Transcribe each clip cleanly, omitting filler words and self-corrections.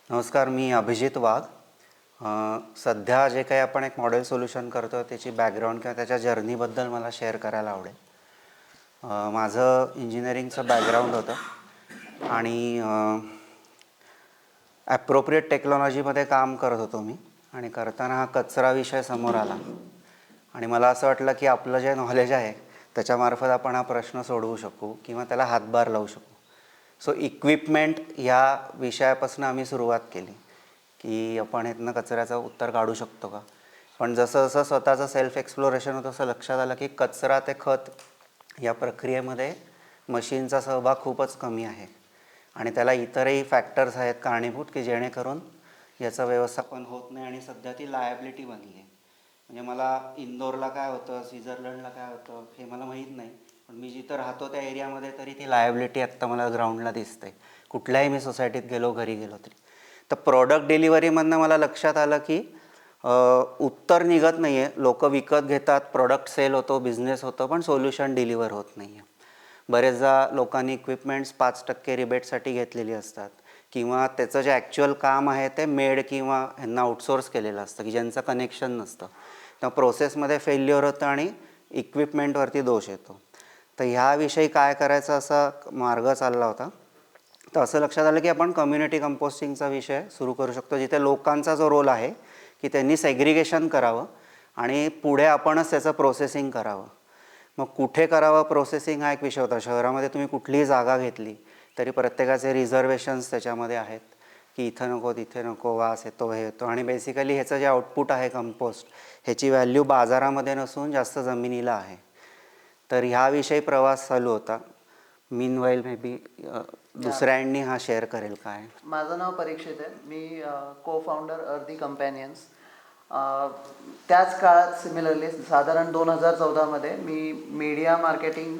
नमस्कार, मी अभिजित वाघ. सध्या जे काही आपण एक मॉडेल सोल्युशन करतो त्याची बॅकग्राऊंड किंवा त्याच्या जर्नीबद्दल मला शेअर करायला आवडेल. माझं इंजिनिअरिंगचं बॅकग्राऊंड होतं आणि ॲप्रोप्रिएट टेक्नॉलॉजीमध्ये काम करत होतो मी. आणि करताना हा कचरा विषय समोर आला आणि मला असं वाटलं की आपलं जे नॉलेज आहे त्याच्यामार्फत आपण हा प्रश्न सोडवू शकू किंवा त्याला हातभार लावू शकू. सो इक्विपमेंट या विषयापासून आम्ही सुरुवात केली की आपण इथनं कचऱ्याचं उत्तर काढू शकतो का. पण जसं जसं स्वतःचं सेल्फ एक्सप्लोरेशन होतं तसं लक्षात आलं की कचरा ते खत या प्रक्रियेमध्ये मशीनचा सहभाग खूपच कमी आहे आणि त्याला इतरही फॅक्टर्स आहेत कारणीभूत की जेणेकरून याचं व्यवस्थापन होत नाही आणि सध्या ती लायबिलिटी बनली आहे. म्हणजे मला इंदोरला काय होतं, स्वित्झर्लंडला काय होतं हे मला माहीत नाही, पण मी जिथं राहतो त्या एरियामध्ये तरी ती लायबिलिटी आत्ता मला ग्राउंडला दिसते. कुठल्याही मी सोसायटीत गेलो, घरी गेलो तरी. तर प्रॉडक्ट डिलिव्हरीमधनं मला लक्षात आलं की उत्तर निघत नाही आहे. लोक विकत घेतात, प्रॉडक्ट सेल होतो, बिझनेस होतो, पण सोल्युशन डिलिव्हर होत नाही आहे. बरेचदा लोकांनी इक्विपमेंट्स 5% रिबेटसाठी घेतलेली असतात किंवा त्याचं जे ॲक्च्युअल काम आहे ते मेड किंवा ह्यांना आउटसोर्स केलेलं असतं की ज्यांचं कनेक्शन नसतं. तेव्हा प्रोसेसमध्ये फेल्युअर होतं आणि इक्विपमेंटवरती दोष येतो. तर ह्याविषयी काय करायचं असा मार्ग चालला होता. तर असं लक्षात आलं की आपण कम्युनिटी कंपोस्टिंगचा विषय सुरू करू शकतो, जिथे लोकांचा जो रोल आहे की त्यांनी सेग्रिगेशन करावं आणि पुढे आपणच त्याचं प्रोसेसिंग करावं. मग कुठे करावं प्रोसेसिंग हा एक विषय होता. शहरामध्ये तुम्ही कुठलीही जागा घेतली तरी प्रत्येकाचे रिझर्वेशन्स त्याच्यामध्ये आहेत की इथं नको, तिथे नको, वास येतो, हे येतो. आणि बेसिकली ह्याचं जे आउटपुट आहे कंपोस्ट, ह्याची व्हॅल्यू बाजारामध्ये नसून जास्त जमिनीला आहे. तर ह्याविषयी प्रवास चालू होता. मीनवाईल मे बी दुसऱ्यांनी हा शेअर करेल काय. माझं नाव परीक्षित आहे. मी को फाउंडर अर्दी कंपॅनियन्स. त्याच काळात सिमिलरली साधारण 2014मध्ये मी मीडिया मार्केटिंग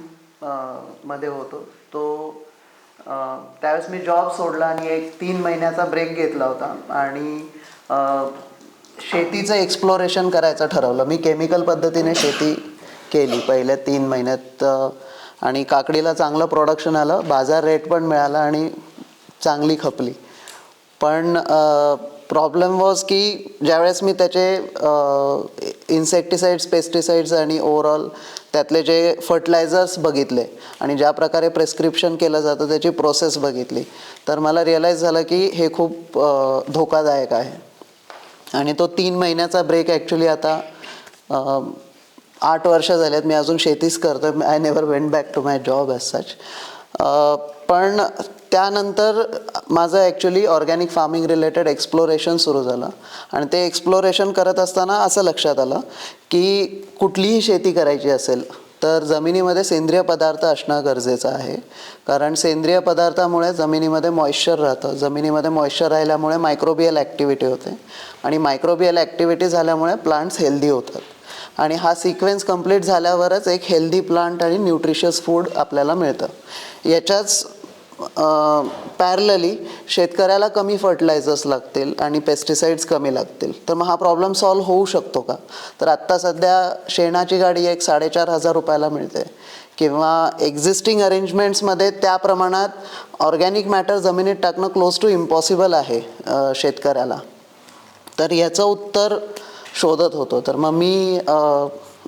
मध्ये होतो. त्यावेळेस मी जॉब सोडला आणि एक 3 महिन्याचा ब्रेक घेतला होता आणि शेतीचं एक्सप्लोरेशन करायचं ठरवलं. मी केमिकल पद्धतीने शेती केली पहिल्या 3 महिन्यात आणि काकडीला चांगलं प्रोडक्शन आलं, बाजार रेट पण मिळाला आणि चांगली खपली. पण प्रॉब्लेम वॉज की ज्यावेळेस मी त्याचे इन्सेक्टिसाइड्स, पेस्टिसाइड्स आणि ओव्हरऑल त्यातले जे फर्टिलायझर्स बघितले आणि ज्या प्रकारे प्रेस्क्रिप्शन केलं जातं त्याची प्रोसेस बघितली, तर मला रिअलाईज झालं की हे खूप धोकादायक आहे. आणि तो 3 महिन्याचा ब्रेक ॲक्च्युली आता 8 वर्ष झालेत मी अजून शेतीच करतो. I never went back to my job as such. पण त्यानंतर माझं actually organic farming related exploration सुरू झालं आणि ते एक्सप्लोरेशन करत असताना असं लक्षात आलं की कुठलीही शेती करायची असेल तर जमिनीमध्ये सेंद्रिय पदार्थ असणं गरजेचं आहे. कारण सेंद्रिय पदार्थामुळे जमिनीमध्ये मॉइश्चर राहतं. जमिनीमध्ये मॉइश्चर राहिल्यामुळे मायक्रोबियल ॲक्टिव्हिटी होते आणि मायक्रोबियल ॲक्टिव्हिटी झाल्यामुळे प्लांट्स हेल्दी होतात. आणि हा सिक्वेन्स कंप्लीट झाल्यावरच एक हेल्दी प्लांट आणि न्यूट्रिशियस फूड आपल्याला मिळतं. याच्याच पॅरलली शेतकऱ्याला कमी फर्टिलायझर्स लागतील आणि पेस्टिसाइड्स कमी लागतील. तर मग हा प्रॉब्लेम सॉल्व्ह होऊ शकतो का? तर आत्ता सध्या शेणाची गाडी एक 4,500 रुपयाला मिळते किंवा एक्झिस्टिंग अरेंजमेंट्समध्ये त्या प्रमाणात ऑर्गॅनिक मॅटर जमिनीत टाकणं क्लोज टू इम्पॉसिबल आहे शेतकऱ्याला. तर याचं उत्तर शोधत होतो. तर मग मी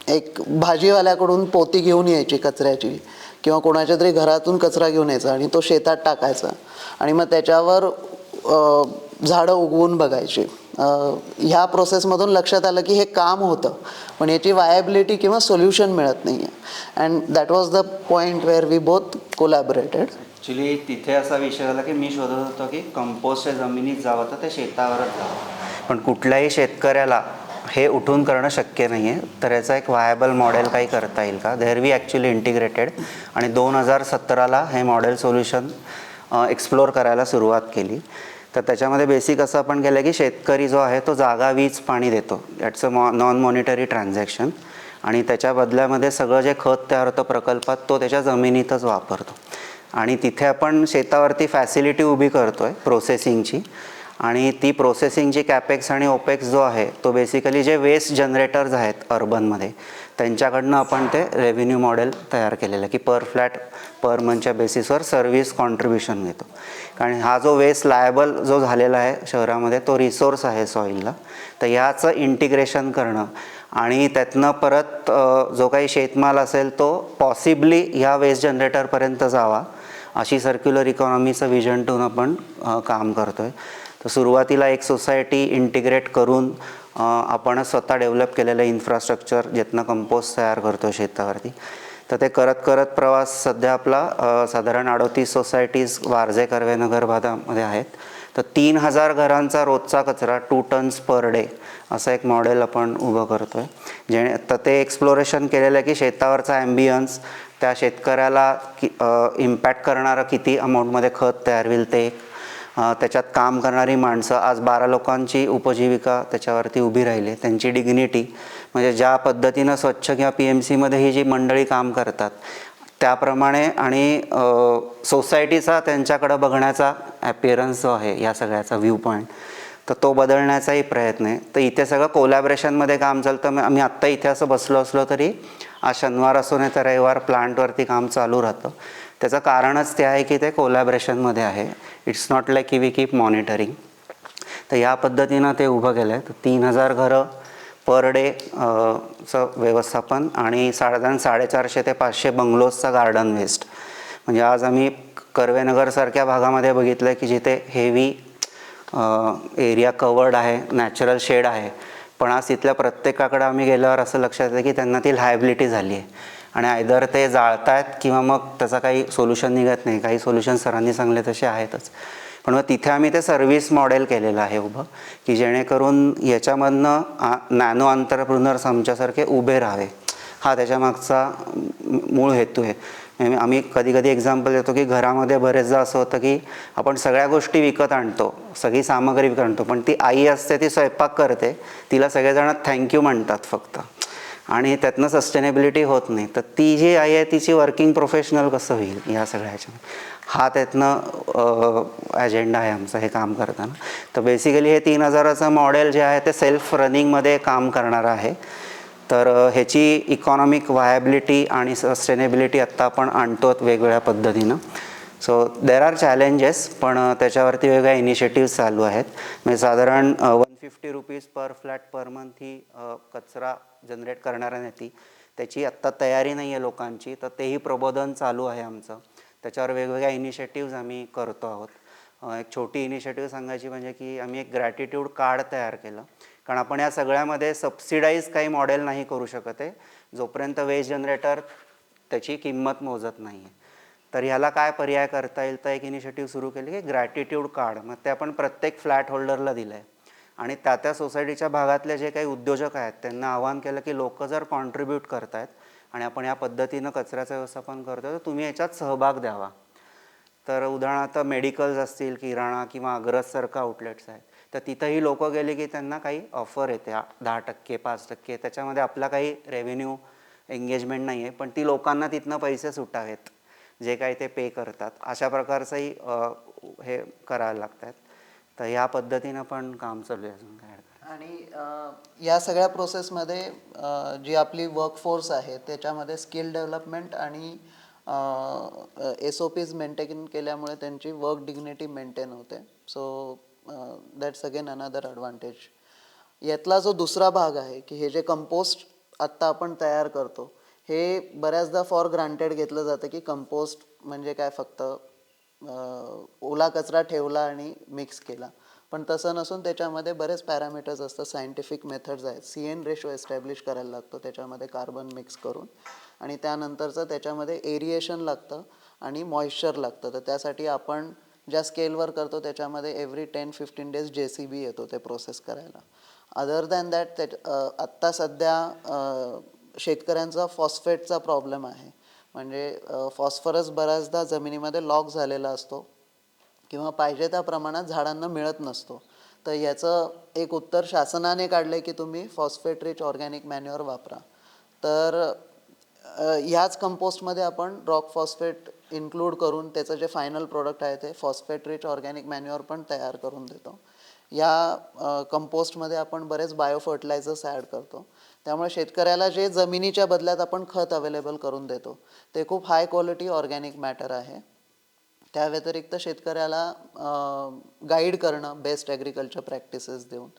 एक भाजीवाल्याकडून पोती घेऊन यायची कचऱ्याची किंवा कोणाच्या तरी घरातून कचरा घेऊन यायचा आणि तो शेतात टाकायचा आणि मग त्याच्यावर झाडं उगवून बघायची. ह्या प्रोसेसमधून लक्षात आलं की हे काम होतं पण याची वायबिलिटी किंवा सोल्युशन मिळत नाही आहे. And that was the point where we both collaborated. Actually तिथे असा विषय झाला की मी शोधत होतो की कंपोस्ट जमिनीत जावं तर ते शेतावरच जावं, पण कुठल्याही शेतकऱ्याला हे उठून करणं शक्य नाही आहे. तर याचा एक व्हायबल मॉडेल काही करता येईल का. देअर वी ॲक्च्युली इंटिग्रेटेड आणि 2017ला हे मॉडेल सोल्युशन एक्सप्लोअर करायला सुरुवात केली. तर त्याच्यामध्ये बेसिक असं आपण केलं की शेतकरी जो आहे तो जागा, वीज, पाणी देतो. That's a non monetary transaction आणि त्याच्या बदल्यामध्ये सगळं जे खत तयार होतं प्रकल्पात तो त्याच्या जमिनीतच वापरतो. आणि तिथे आपण शेतावरती फॅसिलिटी उभी करतो आहे प्रोसेसिंगची आणि ती प्रोसेसिंगची कॅपेक्स आणि ओपेक्स जो आहे तो बेसिकली जे वेस्ट जनरेटर्स आहेत अर्बनमध्ये त्यांच्याकडनं आपण ते रेव्हेन्यू मॉडेल तयार केलेलं आहे की पर फ्लॅट पर मंथच्या बेसिसवर सर्व्हिस कॉन्ट्रीब्युशन घेतो. कारण हा जो वेस्ट लायबल जो झालेला आहे शहरामध्ये तो रिसोर्स आहे सॉईलला, तर ह्याचं इंटिग्रेशन करणं आणि त्यातनं परत जो काही शेतमाल असेल तो पॉसिबली ह्या वेस्ट जनरेटरपर्यंत जावा अशी सर्क्युलर इकॉनॉमीचं विजन ठेवून आपण काम करतो आहे. तर सुरुवातीला एक सोसायटी इंटिग्रेट करून आपण स्वतः डेव्हलप केलेलं इन्फ्रास्ट्रक्चर ज्यातनं कंपोस्ट तयार करतो शेतावरती. तर ते करत करत प्रवास सध्या आपला साधारण 38 सोसायटीज वारजे कर्वे नगर भागामध्ये आहेत. तर 3000 घरांचा रोजचा कचरा 2 टन्स पर डे असं एक मॉडेल आपण उभं करतो आहे. तर ते एक्सप्लोरेशन केलेलं आहे की शेतावरचा ॲम्बियन्स त्या शेतकऱ्याला इम्पॅक्ट करणारं किती अमाऊंटमध्ये खत तयार होईल ते, त्याच्यात काम करणारी माणसं आज 12 लोकांची उपजीविका त्याच्यावरती उभी राहिली, त्यांची डिग्निटी म्हणजे ज्या पद्धतीनं स्वच्छ किंवा PMCमध्ये ही जी मंडळी काम करतात त्याप्रमाणे आणि सोसायटीचा त्यांच्याकडं बघण्याचा ॲपिअरन्स जो आहे या सगळ्याचा व्ह्यू पॉईंट तर तो बदलण्याचाही प्रयत्न आहे. तर इथे सगळं कोलॅबरेशनमध्ये काम चालतं. आम्ही आत्ता इथे असं बसलो असलो तरी आज शनिवार असो नाही तर रविवार प्लांटवरती काम चालू राहतं. त्याचं कारणच ते आहे की ते कोलॅबरेशनमध्ये आहे. इट्स नॉट लाईक की वी कीप मॉनिटरिंग. तर या पद्धतीनं ते उभं केलं आहे. तर 3000 घरं पर डे चं व्यवस्थापन आणि साधारण 450 ते 500 बंगलोजचा गार्डन वेस्ट. म्हणजे आज आम्ही कर्वेनगरसारख्या भागामध्ये बघितलं आहे की जिथे हेवी एरिया कवर्ड आहे, नॅचरल शेड आहे, पण आज तिथल्या प्रत्येकाकडं आम्ही गेल्यावर असं लक्षात येतं की त्यांना ती लायबिलिटी झाली आहे आणि आयदर ते जाळतायत किंवा मग त्याचा काही सोल्युशन निघत नाही. काही सोल्युशन सरांनी सांगले तसे आहेतच, पण मग तिथे आम्ही ते सर्व्हिस मॉडेल केलेलं आहे उभं की जेणेकरून याच्यामधनं नॅनो एंटरप्रेन्योर्स आमच्यासारखे उभे राहावे. हा त्याच्यामागचा मूळ हेतू आहे. आम्ही कधी कधी एक्झाम्पल देतो की घरामध्ये बरेचदा असं होतं की आपण सगळ्या गोष्टी विकत आणतो, सगळी सामग्री विकत आणतो, पण ती आई असते ती स्वयंपाक करते, तिला सगळेजण थँक्यू म्हणतात फक्त आणि त्यातनं सस्टेनेबिलिटी होत नाही. तर ती जी आई आहे तिची वर्किंग प्रोफेशनल कसं होईल या सगळ्याच्या, हा त्यातनं अजेंडा आहे आमचा हे काम करताना. तर बेसिकली हे 3000चं मॉडेल जे आहे ते सेल्फ रनिंगमध्ये काम करणारं आहे. तर ह्याची इकॉनॉमिक व्हायबिलिटी आणि सस्टेनेबिलिटी आत्ता आपण आणतो वेगवेगळ्या पद्धतीनं. सो देर आर चॅलेंजेस, पण त्याच्यावरती वेगळ्या इनिशिएटिव्ह चालू आहेत. म्हणजे साधारण 150 rupees per flat per month ही कचरा जनरेट करणाऱ्या नेती त्याची आत्ता तयारी नाही आहे लोकांची, तर तेही प्रबोधन चालू आहे आमचं. त्याच्यावर वेगवेगळ्या इनिशिएटिव्ज आम्ही करतो आहोत. एक छोटी इनिशिएटिव्ह सांगायची म्हणजे की आम्ही एक ग्रॅटिट्यूड कार्ड तयार केलं, कारण आपण या सगळ्यामध्ये सबसिडाईज काही मॉडेल नाही करू शकत आहे जोपर्यंत वेस्ट जनरेटर त्याची किंमत मोजत नाही आहे. तर ह्याला काय पर्याय करता येईल, तर एक इनिशिएटिव्ह सुरू केली की ग्रॅटिट्यूड कार्ड. मग ते आपण प्रत्येक फ्लॅट होल्डरला दिलं आहे आणि त्या सोसायटीच्या भागातले जे काही उद्योजक आहेत त्यांना आवाहन केलं की लोक जर कॉन्ट्रीब्यूट करत आहेत आणि आपण या पद्धतीनं कचऱ्याचं व्यवस्थापन करतो तर तुम्ही याच्यात सहभाग द्यावा. तर उदाहरणार्थ मेडिकल्स असतील, किराणा किंवा अग्रजसारखं आउटलेट्स आहेत, तर तिथंही लोक गेले की त्यांना काही ऑफर येते 10%, 5%. त्याच्यामध्ये आपला काही रेव्हेन्यू एंगेजमेंट नाही आहे, पण ती लोकांना तिथनं पैसे सुटावेत जे काही ते पे करतात, अशा प्रकारचंही हे करायला लागत आहेत. तर या पद्धतीनं पण काम चालू आहे अजून काय. आणि या सगळ्या प्रोसेसमध्ये जी आपली वर्कफोर्स आहे त्याच्यामध्ये स्किल डेव्हलपमेंट आणि SOPs मेंटेन केल्यामुळे त्यांची वर्क डिग्निटी मेंटेन होते. So that's again another advantage. यातला जो दुसरा भाग आहे की हे जे कंपोस्ट आत्ता आपण तयार करतो हे बऱ्याचदा फॉर ग्रांटेड घेतलं जातं की कंपोस्ट म्हणजे काय फक्त ओला कचरा ठेवला आणि मिक्स केला, पण तसं नसून त्याच्यामध्ये बरेच पॅरामीटर्स असतात, सायंटिफिक मेथड्स आहेत. CN रेशो एस्टॅब्लिश करायला लागतो त्याच्यामध्ये कार्बन मिक्स करून, आणि त्यानंतरचं त्याच्यामध्ये एरिएशन लागतं आणि मॉइश्चर लागतं. तर त्यासाठी आपण ज्या स्केलवर करतो त्याच्यामध्ये एव्हरी 10-15 डेज JCB येतो ते प्रोसेस करायला. अदर दॅन दॅट आत्ता सध्या शेतकऱ्यांचा फॉस्फेटचा प्रॉब्लेम आहे. म्हणजे फॉस्फरस बऱ्याचदा जमिनीमध्ये लॉक झालेला असतो किंवा पाहिजे त्या प्रमाणात झाडांना मिळत नसतो. तर याचं एक उत्तर शासनाने काढलं आहे की तुम्ही फॉस्फेट रिच ऑर्गॅनिक मॅन्युअर वापरा. तर ह्याच कंपोस्टमध्ये आपण रॉक फॉस्फेट इन्क्लूड करून त्याचं जे फायनल प्रोडक्ट आहे ते फॉस्फेट रिच ऑर्गॅनिक मॅन्युअर पण तयार करून देतो. या कंपोस्टमध्ये आपण बरेच बायो फर्टिलायझर्स ॲड करतो. त्यामुळे शेतकऱ्याला जे जमिनीच्या बदल्यात आपण खत अवेलेबल करून देतो ते खूप हाय क्वालिटी ऑर्गॅनिक मॅटर आहे. त्या व्यतिरिक्त शेतकऱ्याला गाईड करणं बेस्ट ॲग्रिकल्चर प्रॅक्टिसेस देऊन,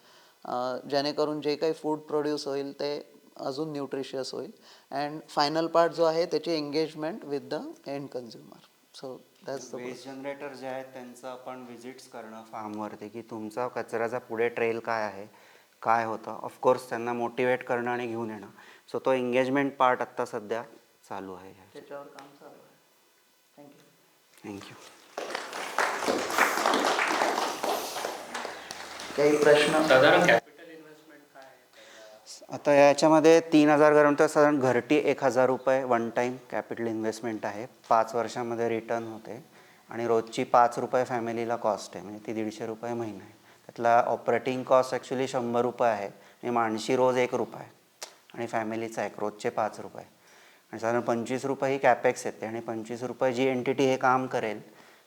जेणेकरून जे काही फूड प्रोड्यूस होईल ते अजून न्यूट्रिशियस होईल. अँड फायनल पार्ट जो आहे त्याची engagement with the end consumer. So that's the waste generator जे आहेत त्यांचं आपण विजिट्स करणं फार्मवरती, की तुमचा कचऱ्याचा पुढे ट्रेल काय आहे, काय होतं. ऑफकोर्स त्यांना मोटिवेट करणं आणि घेऊन येणं. सो तो एंगेजमेंट पार्ट आत्ता सध्या चालू आहे. त्याच्यावर काम चालू आहे. थँक्यू. थँक्यू. काही प्रश्न? साधारण कॅपिटल इन्व्हेस्टमेंट काय आहे? आता याच्यामध्ये 3,000 घरांतर साधारण घरटी 1,000 रुपये वन टाईम कॅपिटल इन्व्हेस्टमेंट आहे. 5 वर्षामध्ये रिटर्न होते आणि रोजची 5 रुपये फॅमिलीला कॉस्ट आहे, म्हणजे ती 150 रुपये महिना आहे. त्यातला ऑपरेटिंग कॉस्ट ॲक्च्युली 100 रुपये आहे, म्हणजे माणशी रोज 1 रुपये आणि फॅमिलीचा 1, रोजचे 5 रुपये. आणि साधारण 25 रुपये ही कॅपेक्स येते आणि 25 रुपये जी एंटिटी हे काम करेल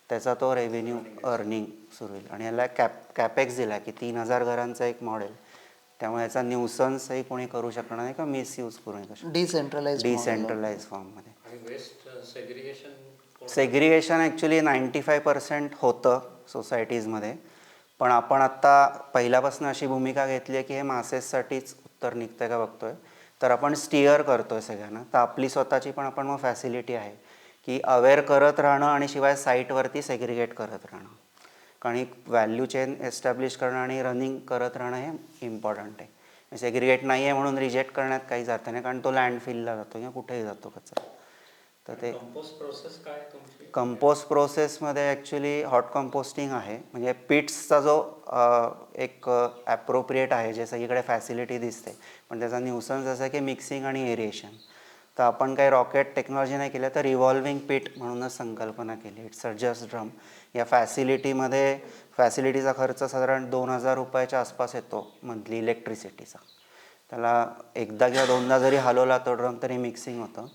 त्याचा तो रेव्हेन्यू अर्निंग सुरू होईल. आणि याला कॅपेक्स दिला की 3,000 घरांचं एक मॉडेल, त्यामुळे याचा न्यूसन्सही कोणी करू शकणार नाही का मिसयूज करू नये. डिसेंट्रलाइज फॉर्ममध्ये. आणि वेस्ट सेग्रिगेशन ॲक्च्युली 95% होतं सोसायटीजमध्ये, पण आपण आत्ता पहिल्यापासून अशी भूमिका घेतली आहे की हे मासेससाठीच उत्तर निघतं आहे का बघतो आहे. तर आपण स्टिअर करतो आहे सगळ्यांना. तर आपली स्वतःची पण आपण मग फॅसिलिटी आहे की अवेअर करत राहणं आणि शिवाय साईटवरती सेग्रिगेट करत राहणं. कारण एक व्हॅल्यू चेन एस्टॅब्लिश करणं आणि रनिंग करत राहणं हे इम्पॉर्टंट आहे. सेग्रिगेट नाही आहे म्हणून रिजेक्ट करण्यात काहीच अर्थ नाही, कारण तो लँडफिलला जातो किंवा कुठेही जातो कचरा. तर ते कंपोस्ट प्रोसेस काय तुमची? कंपोस्ट प्रोसेसमध्ये ॲक्च्युली हॉट कंपोस्टिंग आहे. म्हणजे पिट्सचा जो एक ॲप्रोप्रिएट आहे, जे सगळीकडे फॅसिलिटी दिसते, पण त्याचा न्यूसन्स असा आहे की मिक्सिंग आणि एरिएशन. तर आपण काही रॉकेट टेक्नॉलॉजी नाही केलं, तर रिव्हॉल्विंग पिट म्हणूनच संकल्पना केली. It's just drum. या फॅसिलिटीमध्ये फॅसिलिटीचा खर्च साधारण 2,000 रुपयाच्या आसपास येतो मंथली इलेक्ट्रिसिटीचा. त्याला एकदा किंवा दोनदा जरी हलवला तो ड्रम तरी मिक्सिंग होतं.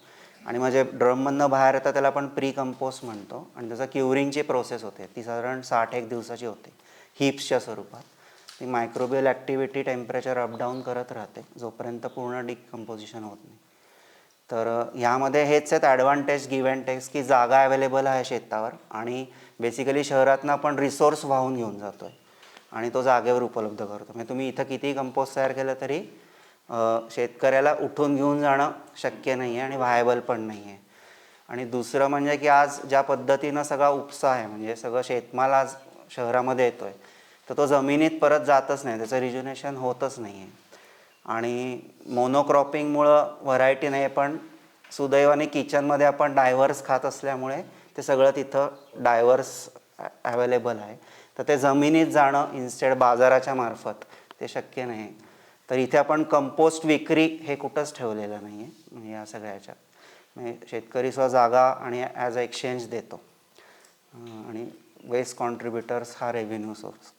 आणि म्हणजे ड्रममधनं बाहेर येतं त्याला आपण प्री कंपोस्ट म्हणतो. आणि त्याचा क्युरिंगची प्रोसेस होते, ती साधारण 60 दिवसाची होते हिप्सच्या स्वरूपात. ती मायक्रोबियल ॲक्टिव्हिटी टेम्परेचर अपडाऊन करत राहते जोपर्यंत पूर्ण डिकम्पोजिशन होत नाही. तर ह्यामध्ये हेच आहेत ॲडव्हान्टेज गिव्ह अँड टेक्स, की जागा अवेलेबल आहे शेतावर आणि बेसिकली शहरातनं आपण रिसोर्स वाहून घेऊन जातो आहे आणि तो जागेवर उपलब्ध करतो. म्हणजे तुम्ही इथं कितीही कंपोस्ट तयार केलं तरी शेतकऱ्याला उठून घेऊन जाणं शक्य नाही आहे आणि व्हायबल पण नाही आहे. आणि दुसरं म्हणजे की आज ज्या पद्धतीनं सगळा उपसा आहे, म्हणजे सगळं शेतमाल आज शहरामध्ये येतो आहे, तर तो जमिनीत परत जातच नाही, त्याचं रिज्युनेशन होतच नाही आहे. आणि मोनोक्रॉपिंगमुळं व्हरायटी नाही, पण सुदैवाने किचनमध्ये आपण डायव्हर्स खात असल्यामुळे ते सगळं तिथं डायव्हर्स ॲवेलेबल आहे. तर ते जमिनीत जाणं इन्स्टेड बाजाराच्या मार्फत ते शक्य नाही. तर इथे आपण कंपोस्ट विक्री हे कुठंच ठेवलेलं नाही आहे. म्हणजे या सगळ्या ह्याच्यात म्हणजे शेतकरी सुद्धा जागा आणि ॲज अ एक्सचेंज देतो. आणि वेस्ट कॉन्ट्रीब्युटर्स हा रेव्हेन्यू सोर्स.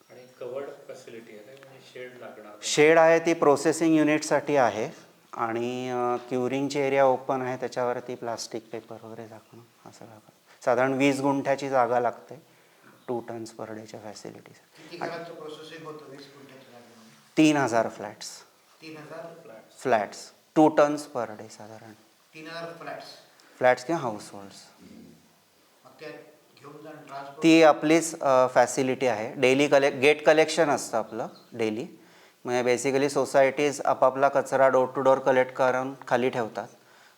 आणि कवर्ड फॅसिलिटी आहे म्हणजे शेड लागणार? शेड आहे, ती प्रोसेसिंग युनिटसाठी आहे. आणि क्युरिंगची एरिया ओपन आहे, त्याच्यावरती प्लास्टिक पेपर वगैरे झाकणं हा सगळा. साधारण 20 गुंठ्याची जागा लागते 2 टन्स पर डेच्या फॅसिलिटीसाठी. 3,000 flats. Flats 2 tons per day साधारण. 3,000 फ्लॅट्स किंवा हाऊस होल्ड्स. ती ती आपलीच फॅसिलिटी आहे. डेली गेट कलेक्शन असतं आपलं डेली. म्हणजे बेसिकली सोसायटीज आपापला कचरा डोर टू डोर कलेक्ट करून खाली ठेवतात.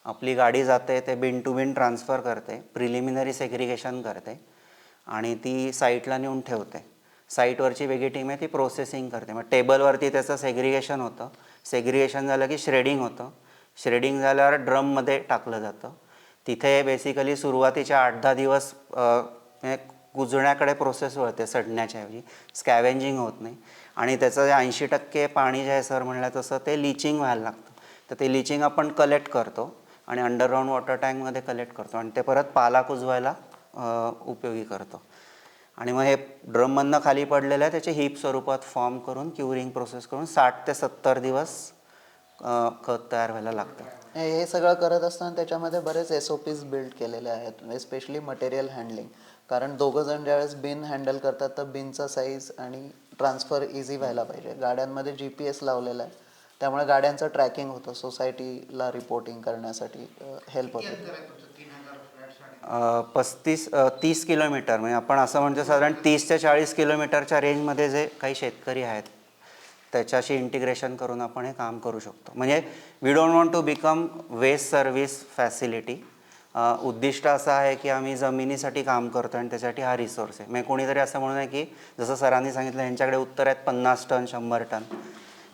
आपली गाडी जाते, ते बिन टू बिन ट्रान्सफर करते, प्रिलिमिनरी सेग्रिगेशन करते आणि ती साईटला नेऊन ठेवते. साईटवरची वेगळी टीम आहे, ती प्रोसेसिंग करते. मग टेबलवरती त्याचं सेग्रिगेशन होतं. सेग्रिगेशन झालं की श्रेडिंग होतं. श्रेडिंग झाल्यावर ड्रममध्ये टाकलं जातं. तिथे बेसिकली सुरुवातीच्या 8-10 दिवस कुजण्याकडे प्रोसेस वळते, सडण्याच्या ऐवजी. स्कॅवेंजिंग होत नाही. आणि त्याचं 80% पाणी जे आहे सर म्हणलं तसं ते लिचिंग व्हायला लागतं. तर ते लिचिंग आपण कलेक्ट करतो आणि अंडरग्राऊंड वॉटर टँकमध्ये कलेक्ट करतो आणि ते परत पाला कुजवायला उपयोगी करतो. आणि मग हे ड्रममधनं खाली पडलेलं आहे त्याचे हीप स्वरूपात फॉर्म करून क्युरिंग प्रोसेस करून 60 ते 70 दिवस खत तयार व्हायला लागतं. हे सगळं करत असताना त्याच्यामध्ये बरेच SOPs बिल्ड केलेले आहेत, स्पेशली मटेरियल हँडलिंग. कारण दोघं जण ज्यावेळेस बिन हँडल करतात तर बिनचा साईज आणि ट्रान्सफर इझी व्हायला पाहिजे. गाड्यांमध्ये GPS लावलेला आहे, त्यामुळे गाड्यांचं ट्रॅकिंग होतं, सोसायटीला रिपोर्टिंग करण्यासाठी हेल्प होते. 30 किलोमीटर, म्हणजे आपण असं म्हणतो साधारण 30 ते 40 किलोमीटरच्या रेंजमध्ये जे काही शेतकरी आहेत त्याच्याशी इंटिग्रेशन करून आपण हे काम करू शकतो. म्हणजे we don't want to become waste service facility. उद्दिष्ट असं आहे की आम्ही जमिनीसाठी काम करतो आणि त्यासाठी हा रिसोर्स आहे. म्हणजे कोणीतरी असं म्हणू नये की जसं सरांनी सांगितलं यांच्याकडे उत्तर आहेत 50 टन 100 टन,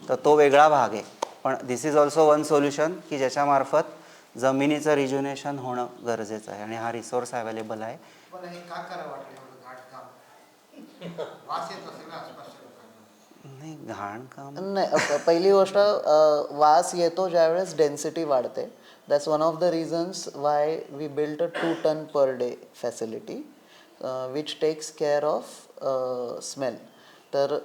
तर तो वेगळा भाग आहे. पण दिस इज ऑल्सो वन सोल्युशन की ज्याच्यामार्फत जमिनीचं रिज्युनेशन होणं गरजेचं आहे आणि हा रिसोर्स अवेलेबल आहे. पण हे का करावं वाटलं एवढं घाट काम? वास येत असेल ना आसपासच्या लोकांना. नाही, घाण काम नाही, पहिली गोष्ट वास येतो ज्यावेळेस डेन्सिटी वाढते. That's one of the reasons why we built a 2 ton per day facility which takes care of smell. तर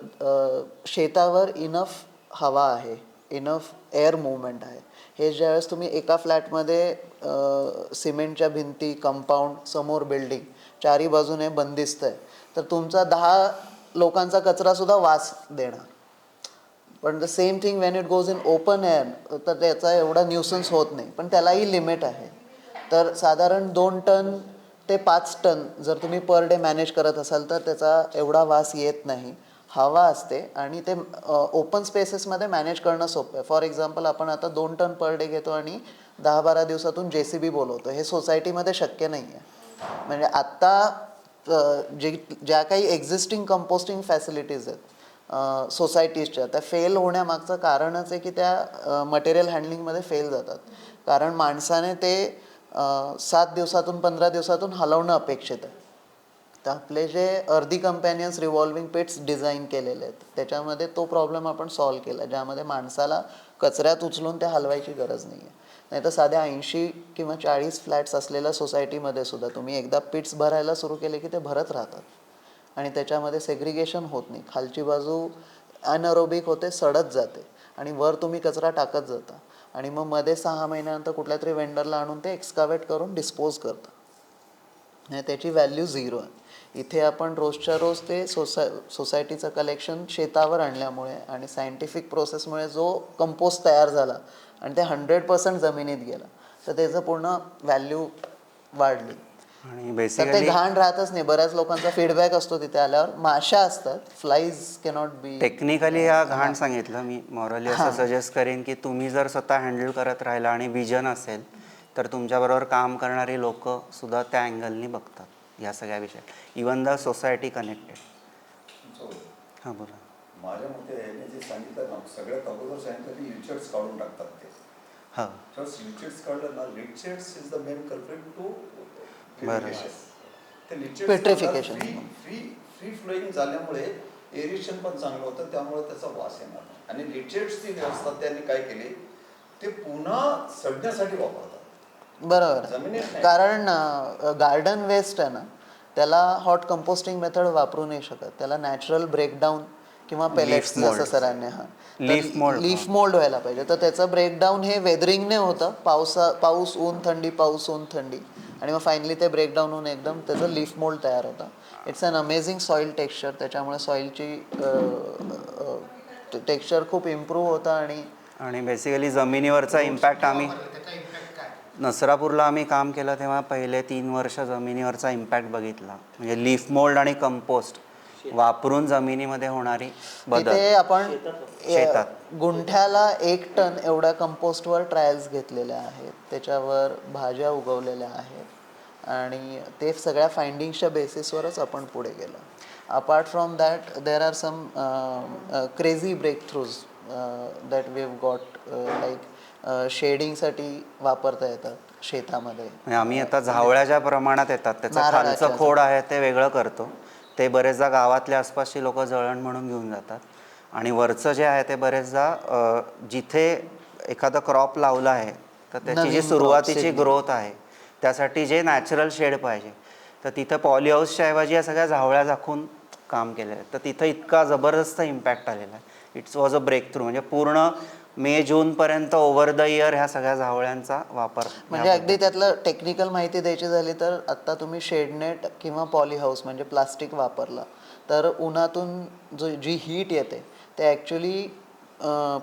शेतावर इनफ हवा आहे, इनफ एअर मूवमेंट आहे. हे ज्यावेळेस तुम्ही एका फ्लॅटमध्ये सिमेंटच्या भिंती, कंपाऊंड, समोर बिल्डिंग, चारी बाजूने बंदिस्त आहे, तर तुमचा 10 लोकांचा कचरासुद्धा वास देणार. पण the same thing Wien it goes in open air तर त्याचा एवढा न्यूसन्स होत नाही, पण त्यालाही लिमिट आहे. तर साधारण 2 टन ते 5 टन जर तुम्ही पर डे मॅनेज करत असाल तर त्याचा एवढा वास येत नाही. हवा असते आणि ते ओपन स्पेसेसमध्ये मॅनेज करणं सोपं आहे. फॉर एक्झाम्पल आपण आता 2 टन पर डे घेतो आणि 10-12 दिवसातून JCB बोलवतो. हे सोसायटीमध्ये शक्य नाही आहे. म्हणजे आत्ता ज्या काही एक्झिस्टिंग कंपोस्टिंग फॅसिलिटीज आहेत सोसायटीजच्या, त्या फेल होण्यामागचं कारणच आहे की त्या मटेरियल हँडलिंगमध्ये फेल जातात. कारण माणसाने ते 7 दिवसातून 15 दिवसातून हलवणं अपेक्षित आहे. तर आपले जे अर्धी कंपॅनियन्स रिव्हॉल्विंग पिट्स डिझाईन केलेले आहेत त्याच्यामध्ये तो प्रॉब्लेम आपण सॉल्व्ह केला, ज्यामध्ये माणसाला कचऱ्यात उचलून ते हलवायची गरज नाही आहे. नाही तर साध्या 80 किंवा 40 फ्लॅट्स असलेल्या सोसायटीमध्ये सुद्धा तुम्ही एकदा पिट्स भरायला सुरू केले की ते भरत राहतात आणि त्याच्यामध्ये सेग्रिगेशन होत नाही. खालची बाजू अनएरोबिक होते, सडत जाते आणि वर तुम्ही कचरा टाकत जाता आणि मग मध्ये 6 महिन्यानंतर कुठल्या तरी वेंडरला आणून ते एक्सकावेट करून डिस्पोज करता. आणि त्याची व्हॅल्यू 0 आहे. इथे आपण रोजच्या रोज ते सोसायटीचं कलेक्शन शेतावर आणल्यामुळे आणि सायंटिफिक प्रोसेसमुळे जो कंपोस्ट तयार झाला आणि ते 100% जमिनीत गेला, तर त्याचं पूर्ण व्हॅल्यू वाढली. आणि तर ते बेसिकली घाण राहतच नाही. बऱ्याच लोकांचा फीडबॅक असतो तिथे आल्यावर, माशा असतात, फ्लाईज कॅनॉट बी. टेक्निकली हा घाण सांगितलं मी. मॉरली असं सजेस्ट करेन की तुम्ही जर स्वतः हँडल करत राहिला आणि विजन असेल तर तुमच्याबरोबर काम करणारी लोक सुद्धा त्या अँगलनी बघतात या सगळ्या विषयात. Even the society connected. हां बोला. माझ्या मते याने जे सांगितलं ना, सगळ्यात अगोदर सांगितलं की लिचर्स काढून टाकतात ते. हां जस्ट लिचर्स काढलं ना, leachers is the main culprit to ते Petrification. फ्री फ्लोईंग झाल्यामुळे एरिएशन पण चांगलं होतं, त्यामुळे त्याचा वास येणार नाही. आणि लिचर्सची व्यवस्था त्यांनी काय केली, ते पुन्हा सडण्यासाठी वापरतात. बरोबर. जमिनीत नाही. कारण गार्डन वेस्ट आहे ना, त्याला हॉट कंपोस्टिंग मेथड वापरू नाही शकत. त्याला नॅचरल ब्रेकडाऊन किंवा पेलेट्स, जसं सरांनी लीफ मोल्ड व्हायला पाहिजे. तर त्याचं ब्रेकडाऊन हे वेदरिंगने होतं. पाऊस ऊन थंडी, पाऊस ऊन थंडी, आणि मग फायनली ते ब्रेकडाऊन होऊन एकदम त्याचं लीफ मोल्ड तयार होतं. It's an amazing soil texture. त्याच्यामुळे सॉईलची टेक्स्चर खूप इम्प्रूव्ह होतं. आणि बेसिकली जमिनीवरचा इम्पॅक्ट आम्ही त्याचा इम्पॅक्ट काय? नसरापूरला आम्ही काम केलं तेव्हा पहिले 3 वर्ष जमिनीवरचा इम्पॅक्ट बघितला. म्हणजे लीफ मोल्ड आणि कंपोस्ट वापरून जमिनीमध्ये होणारी बदल. तिथे आपण शेतात गुंठ्याला 1 टन एवढ्या कंपोस्टवर ट्रायल्स घेतलेल्या आहेत. त्याच्यावर भाज्या उगवलेल्या आहेत आणि ते सगळ्या फाइंडिंग्सच्या बेसिसवरच आपण पुढे गेलो. Apart from that there are some crazy breakthroughs that we have got, like शेडिंगसाठी वापरता येतात शेतामध्ये. म्हणजे आम्ही आता झावळ्या ज्या प्रमाणात येतात त्याचं नारळाच्या खालचं खोड आहे ते वेगळं करतो. ते बरेचदा गावातल्या आसपासची लोक जळण म्हणून घेऊन जातात. आणि वरचं जे आहे ते बरेचदा जिथे एखादा क्रॉप लावला आहे तर त्याची जी सुरुवातीची ग्रोथ आहे त्यासाठी जे नॅचरल शेड पाहिजे, तर तिथं पॉली हाऊसच्या ऐवजी या सगळ्या झावळ्या झाकून काम केलेलं आहे. तर तिथं इतका जबरदस्त इम्पॅक्ट आलेला आहे. It's was a breakthrough. म्हणजे पूर्ण मे जूनपर्यंत ओव्हर द इयर ह्या सगळ्या झावळ्यांचा वापर म्हणजे अगदी त्यातलं टेक्निकल माहिती द्यायची झाली तर आत्ता तुम्ही शेडनेट किंवा पॉली हाऊस म्हणजे प्लास्टिक वापरलं तर उन्हातून जी हीट येते ते ॲक्च्युली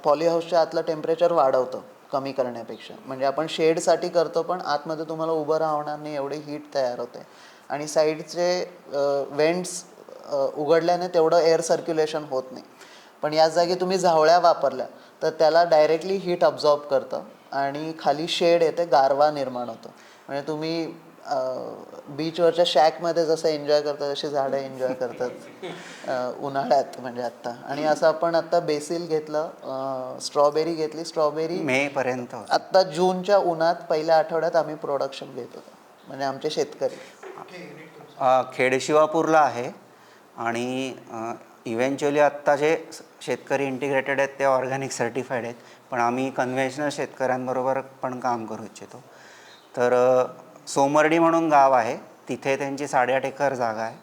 पॉली हाऊसच्या आतलं टेम्परेचर वाढवतं कमी करण्यापेक्षा. म्हणजे आपण शेडसाठी करतो पण आतमध्ये तुम्हाला उभं राहणार नाही एवढी हीट तयार होते. आणि साईडचे वेंट्स उघडल्याने तेवढं एअर सर्क्युलेशन होत नाही. पण याच जागी तुम्ही झावळ्या वापरल्या तर त्याला डायरेक्टली हीट अब्झॉर्ब करतं आणि खाली शेड येते, गारवा निर्माण होतं. म्हणजे तुम्ही बीचवरच्या शॅकमध्ये जसं एन्जॉय करतात तशी झाडं एन्जॉय करतात उन्हाळ्यात म्हणजे आत्ता. आणि असं आपण आत्ता बेसिल घेतलं, स्ट्रॉबेरी घेतली. स्ट्रॉबेरी मे पर्यंत होतं. आत्ता जूनच्या उन्हात पहिल्या आठवड्यात आम्ही प्रोडक्शन घेत होतो म्हणजे आमचे शेतकरी. खेडशिवापूरला आहे आणि इव्हेंच्युअली आत्ता जे शेतकरी इंटिग्रेटेड आहेत ते ऑर्गॅनिक सर्टिफाईड आहेत. पण आम्ही कन्व्हेन्शनल शेतकऱ्यांबरोबर पण काम करू इच्छितो. तर सोमर्डी म्हणून गाव आहे, तिथे त्यांची 8.5 एकर जागा आहे.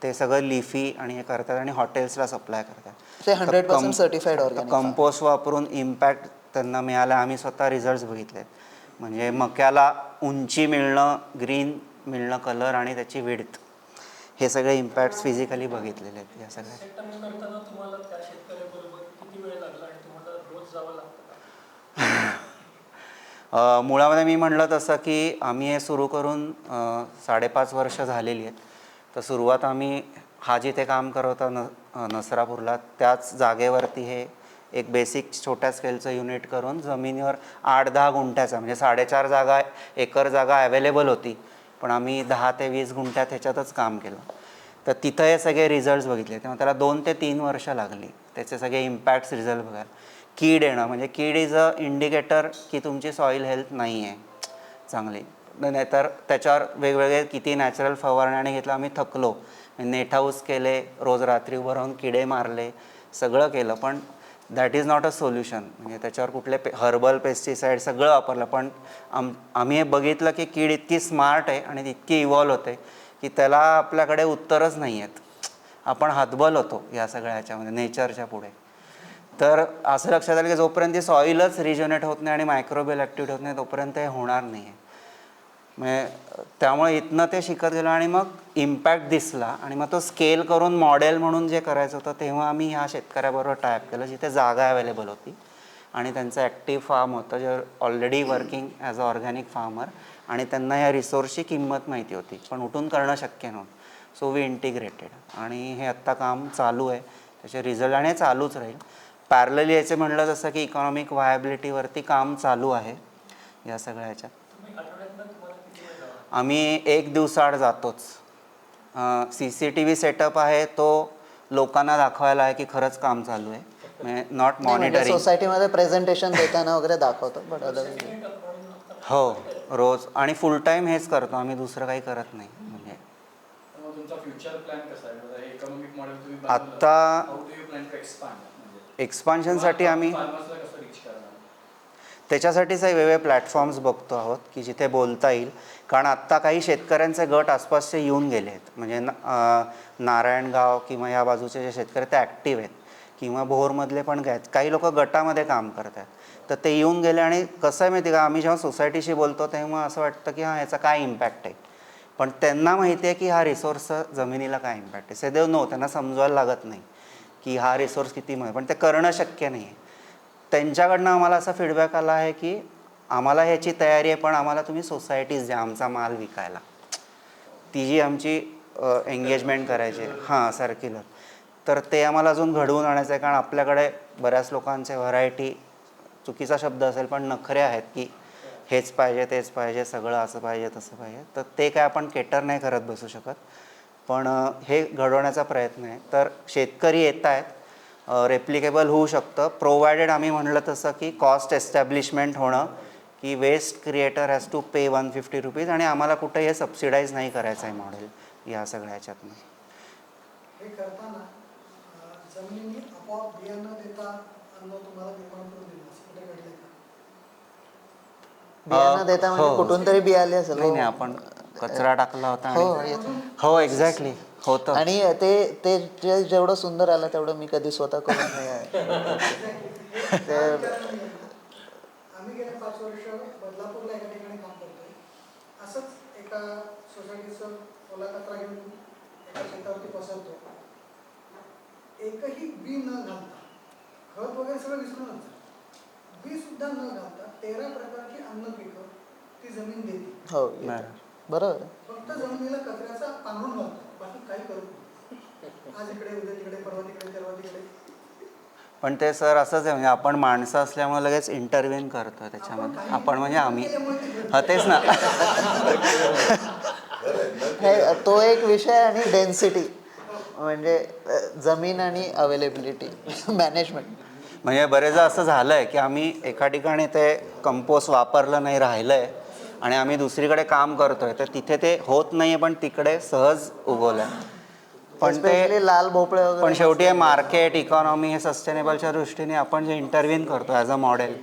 ते सगळं लिफी आणि हे करतात आणि हॉटेल्सला सप्लाय करतात. ते 100% सर्टिफाईड ऑर्गॅनिक. कंपोस्ट वापरून इम्पॅक्ट त्यांना मिळाला. आम्ही स्वतः रिझल्ट्स बघितले. म्हणजे मक्याला उंची मिळणं, ग्रीन मिळणं, कलर आणि त्याची विड्थ, हे सगळे इम्पॅक्ट्स फिजिकली बघितलेले आहेत. या सगळ्या सेटअप करताना तुम्हाला त्या शेतकऱ्याबरोबर किती वेळ लागला आणि तुम्हाला रोज जावं लागतं का? मुळामध्ये मी म्हटलं तसं की आम्ही हे सुरू करून 5.5 वर्ष झालेली आहेत. तर सुरुवात आम्ही हा जिथे काम करत होता नसरापूरला त्याच जागेवरती हे एक बेसिक छोट्या स्केलचं युनिट करून जमिनीवर 8-10 गुंठ्याचा म्हणजे 4.5 एकर जागा अवेलेबल होती. पण आम्ही 10 ते 20 गुंठ्यात ह्याच्यातच काम केलं. तर तिथं हे सगळे रिझल्ट्स बघितले. तेव्हा त्याला 2 ते 3 वर्ष लागली त्याचे सगळे इम्पॅक्ट्स रिझल्ट बघायला. कीड येणं म्हणजे कीड इज अ इंडिकेटर की तुमची सॉईल हेल्थ नाही आहे चांगली. नाहीतर त्याच्यावर वेगवेगळे किती नॅचरल फवारण्याने घेतलं. आम्ही थकलो, नेट हाऊस केले, रोज रात्री उभं राहून किडे मारले, सगळं केलं. पण that is not a solution. म्हणजे त्याच्यावर कुठले हर्बल पेस्टिसाईड सगळं वापरलं. पण आम्ही हे बघितलं की कीड इतकी स्मार्ट आहे आणि इतकी इव्हॉल्व होते की त्याला आपल्याकडे उत्तरच नाही आहेत. आपण हातबल होतो या सगळ्या ह्याच्यामध्ये नेचरच्या पुढे. तर असं लक्षात आलं की जोपर्यंत ती सॉईलच रिजनरेट होत नाही आणि मायक्रोबियल ॲक्टिव्हिटी होत नाही तोपर्यंत हे होणार नाही आहे. म्हणजे त्यामुळे इथनं ते शिकत गेलो आणि मग इम्पॅक्ट दिसला आणि मग तो स्केल करून मॉडेल म्हणून जे करायचं होतं तेव्हा आम्ही ह्या शेतकऱ्याबरोबर टायअप केलं जिथे जागा अवेलेबल होती आणि त्यांचं ॲक्टिव्ह फार्म होतं जे already working as a organic farmer आणि त्यांना ह्या रिसोर्सची किंमत माहिती होती पण उठून करणं शक्य नव्हतं. सो वी इंटिग्रेटेड आणि हे आत्ता काम चालू आहे. त्याचे रिझल्ट आणि हे चालूच राहील. पॅरलली याचे म्हणलं जसं की इकॉनॉमिक व्हायबिलिटीवरती काम चालू आहे या सगळ्या ह्याच्यात. आम्ही 1 दिवसाआड जातोच. CCTV सेटअप आहे तो लोकांना दाखवायला आहे की खरंच काम चालू आहे. म्हणजे नॉट मॉनिटरिंग. सोसायटीमध्ये प्रेझेंटेशन देताना वगैरे दाखवतो बट अदरवाईज हो रोज आणि फुल टाईम हेच करतो आम्ही, दुसरं काही करत नाही. म्हणजे तुमचा फ्युचर प्लॅन कसा आहे? म्हणजे इकॉनॉमिक मॉडेल तुम्ही आत्ता how do you plan to expand? म्हणजे एक्सपान्शनसाठी आम्ही फार्मर्सला कसं रीच करणार? त्याच्यासाठीच वेगवेगळे प्लॅटफॉर्म्स बघतो आहोत की जिथे बोलता येईल. कारण आत्ता काही शेतकऱ्यांचे गट आसपासचे येऊन गेले आहेत. म्हणजे नारायणगाव किंवा या बाजूचे जे शेतकरी ते ॲक्टिव्ह आहेत किंवा भोरमधले पण आहेत. काही लोक गटामध्ये काम करत आहेत. तर ते येऊन गेले आणि कसं आहे माहिती का, आम्ही जेव्हा सोसायटीशी बोलतो तेव्हा असं वाटतं की हां ह्याचा काय इम्पॅक्ट आहे. पण त्यांना माहिती आहे की हा रिसोर्सचा जमिनीला काय इम्पॅक्ट आहे. सदैव नो त्यांना समजवायला लागत नाही की हा रिसोर्स किती महत्त्वाचा, पण ते करणं शक्य नाही आहे. त्यांच्याकडनं आम्हाला असा फीडबॅक आला आहे की आम्हाला ह्याची तयारी आहे पण आम्हाला तुम्ही सोसायटीज द्या आमचा माल विकायला. ती जी आमची एंगेजमेंट करायची हां सर्क्युलर, तर ते आम्हाला अजून घडवून आणायचं आहे. कारण आपल्याकडे बऱ्याच लोकांचे व्हरायटी, चुकीचा शब्द असेल पण नखरे आहेत की हेच पाहिजे तेच पाहिजे सगळं असं पाहिजे तसं पाहिजे. तर ते काय आपण केटर नाही करत बसू शकत. पण हे घडवण्याचा प्रयत्न आहे. तर शेतकरी येत आहेत, रेप्लिकेबल होऊ शकतं प्रोव्हायडेड आम्ही म्हणलं तसं की कॉस्ट एस्टॅब्लिशमेंट होणं की waste creator has to pay 150 rupees आणि आम्हाला कुठे हे सबसिडाईज नाही करायचं आहे मॉडेल या सगळ्या ह्याच्यातनं. हे करताना जमिनी आपोआप बियाणं देता अन्न तुम्हाला निर्माण करून दिलं असं कुठे घडलंय का? बियाणं देता म्हणजे हो. कुठून तरी बियाले असेल. नाही नाही आपण कचरा टाकला होता हो आणि येतो. हो एक्झॅक्टली होतं. आणि ते जेवढं सुंदर आलं तेवढं मी कधी स्वतः करून नाही आहे. आम्ही गेले 5 वर्ष बदलापूरला एका ठिकाणी काम करतोय. असंच एका सोसायटीचं ओला कचरा घेऊन एका शेतावरती पसरतो. एकही बी न घालता, खत वगैरे सगळं विसरूनच, बी सुद्धा न घालता 13 प्रकारची अन्न पिकं ती जमीन देते. हो येतं. बरोबर आहे. फक्त जमिनीला कचऱ्याचा पांघरून घालतो, बाकी काही करत नाही. आज इकडे, उद्या तिकडे, परवा तिकडे, तेरवा तिकडे. पण ते सर असंच आहे, म्हणजे आपण माणसं असल्यामुळे लगेच इंटरव्हेन करतो त्याच्यामध्ये. आपण म्हणजे आम्ही हा तेच ना. हे तो एक विषय. आणि डेन्सिटी म्हणजे जमीन आणि अवेलेबिलिटी मॅनेजमेंट. म्हणजे बरेचदा असं झालं आहे की आम्ही एका ठिकाणी ते कंपोस्ट वापरलं नाही, राहिलं आहे आणि आम्ही दुसरीकडे काम करतो आहे, तर तिथे ते होत नाही आहे पण तिकडे सहज उगवलं आहे. पण Especially लाल भोपळे वगैरे पण शेवटी हे मार्केट इकॉनॉमी हे सस्टेनेबलच्या दृष्टीने आपण जे इंटरव्हीन करतो ॲज अ मॉडेल,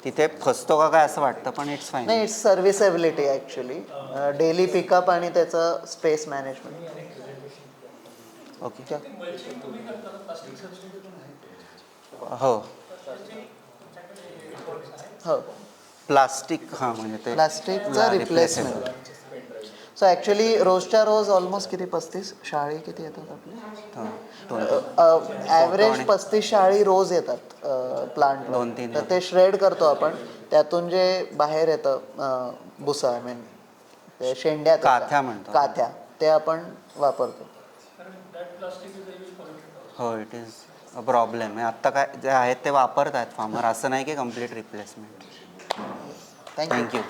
तिथे फसतो का काय असं वाटतं, पण इट्स फाईन. नाही, इट्स सर्व्हिसेबिलिटी ॲक्च्युली. डेली पिकअप आणि त्याचं स्पेस मॅनेजमेंट. ओके. मल्चिंग तुम्ही करता ना, प्लास्टिक सबस्टिट्यूट हो हो, प्लास्टिक, हां म्हणजे ते प्लास्टिकचा रिप्लेसमेंट. सो ॲक्च्युली रोजच्या रोज ऑलमोस्ट किती 35 शाळी किती येतात आपले? ॲव्हरेज 35 शाळी रोज येतात प्लांट. 2-3 तर ते श्रेड करतो आपण. त्यातून जे बाहेर येतं भुसा, आय मीन ते शेंड्या, काथ्या म्हणतो. काथ्या, ते आपण वापरतो. कारण that plastic is a use polluted. हो इट इज अ प्रॉब्लेम आहे. आत्ता काय जे आहेत ते वापरत आहेत फार्मर, असं नाही की कम्प्लीट रिप्लेसमेंट. थँक्यू. थँक्यू.